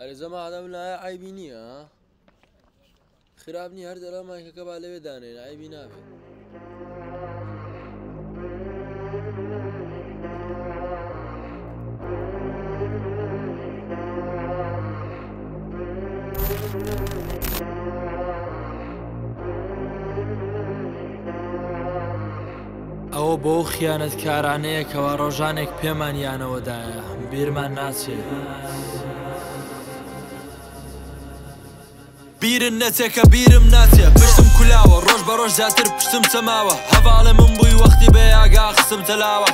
ئەرێزە مادەم لایە عیبی نییە خراپ نیە هەر دەرا مایکەکە با لەوێ دانێن عیبی نابێت ئەوە بۆ خیانەتکارانەیە کەوا ڕۆژانێک پێمان یانەوەدایە بیرمان ناچێت بیرن نەچێکە بیرم ناچێ پشتم کولاوە ڕۆژ بە ڕۆژ زیاتر پشتم چەماوە هەواڵە من بووی وەختی بێ ئاگا خستم تەلاوە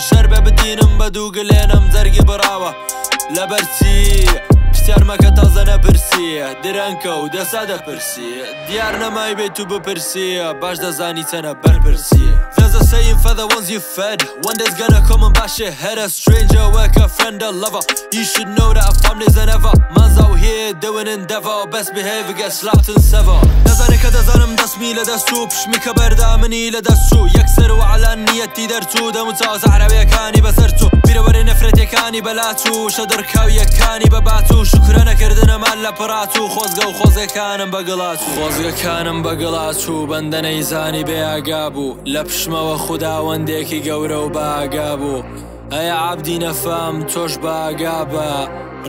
شەر بێ بدینم بە دوو گلێنم جەرگی بڕاوە لەبەرچی پرسیارمەکە تازە نەپرسیە درەنکە و دەسا دەپرسیە دیار نەمای بێت و بپرسیە باش دەزانی چەنە بەرپرسیە There's a saying for the ones you fed one day's gonna come and bash your head a stranger work a friend a lover you should know that our family's than ever man's out here doing endeavor best behavior get slapped and sever دەزانێ کە دەزانم دەستمی لە دەستوو پشمیکە بەردا منی لە دەستوو یەکسەر و عەلان نیەتی دەرچوو دەم و چاوەزە عەرەبیەکانی بەسەرچوو بیرەوەرێ نەفرەتیەکانی بەلاچوو شەدەرکاویەکانی بەباتوو شکرە نەکردنەمان لە پڕاتوو خۆزگە و خۆزەکانم بەگڵاتوو خۆزگەکانم بەگڵاتوو بەندە نەیزانی بێ ئاگا بوو لە پشمەوە خوداوەندێکی گەورە و باگا بوو ئەیە عەبدی نەفام تۆش باگا بە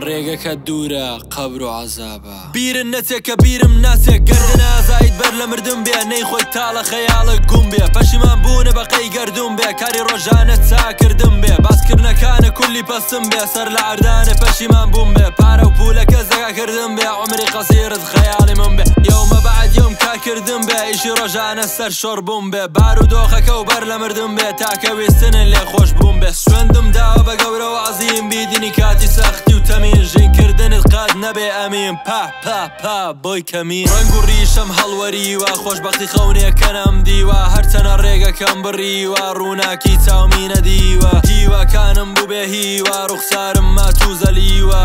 ڕێگەکە دوورە قەبر و عەزابە بیرن نەچێکە بیرم ناچێت گەردن ئازایت بەر لە مردم بێ نەی خۆی تاڵە خەیاڵک گوم بێ پەشیمان بوونە بەقەی گەردوم بێ کاری ڕۆژانە چاکردم بێ باسکردنەکانە کولی پەستم بێ سەر لە عەردانە پەشیمان بووم بێ پارە و پولەکە زەگاکردم بێ عومری قەسیرت خەیاڵی من بێ یەومە بەعەد یەوم کاکردم بێ ئیشی ڕۆژانە سەر شۆڕ بووم بێ بار و دۆخەکە و بەر لە مردم بێ تاکە ویستنن لێ خۆش بووم بێ سوێندم داوە بە گەورە و عەزیم بیدینی کاتی سەختی و تەمین ژینکردنت قاد نەبێ ئەمین پا بۆی کەمین ڕەنگ و ڕیشەم هەڵوەریوە خۆشبەختی خەونێکەنەم دیوە هەرچەنە ڕێگەکەم بڕیوە ڕووناکی چاومی نەدیوە هیواکانم بوو بێ هیوا ڕوخسارم ماتوو زەلیوە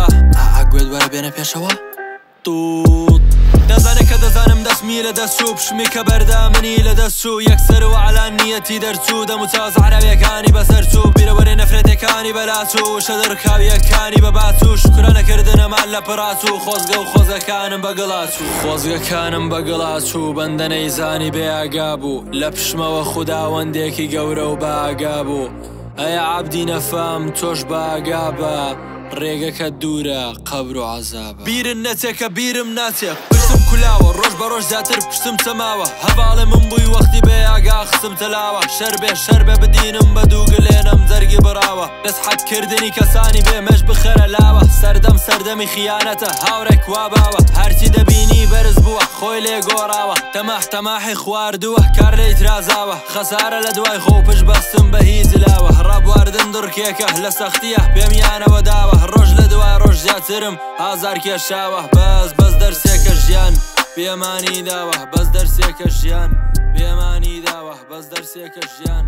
گوێت وەرە بێنە پێشەوە تووت دەزانێ کە دەزانم دەستمی لە دەستوو پشمیکە بەردا منی لە دەستوو یەکسەر و عەلان نیەتی دەرچوو دەم و چاوەزە عەرەبیەکانی بەسەرچوو بیرەوەرێ نەفرەتەکانی بەلاچوو شەدەرکاویەکانی بەباتوو شکرە نەکردنەمان لە پڕاتوو خۆزگە و خۆزەکانم بەگڵاتوو خۆزگەکانم بەگڵاتوو بەندە نەیزانی بێ ئاگا بوو لە پشمەوە خوداوەندێکی گەورە و باگا بوو ئەیە عەبدی نەفام تۆش باگا بە ڕێگەکە دوورە قەبر و عەزابە بیرن نەچێکە بیرم ناچێت پشتم کولاوە ڕۆژ بە ڕۆژ زیاتر پشتم چەماوە هەواڵێ من بووی وەختی بێ ئاگا خستم تەلاوە شەر بێ بدینم بە دوو گلێنم جەرگی بڕاوە دەستحەدکردنی کەسانی بێ مەش بخەرە لاوە سەردەمی خیانەتە هاوڕێک وا باوە هەرچی دەبینی بەرز بووە خۆی لێ گۆڕاوە تەماحی خواردووە کار لێ ترازاوە خەسارە لە دوای خۆ پشت بەستم بە هیچ لاوە ڕابواردن دڕکێکە لە سەختیە پێم یانەوە داوە ڕۆژ لە دوای ڕۆژ زیاترم هازار کێشاوە بەس دەرسێکە ژیان پێمانی داوە بەس دەرسێکە ژیان پێمانی داوە بەس دەرسێکە ژیان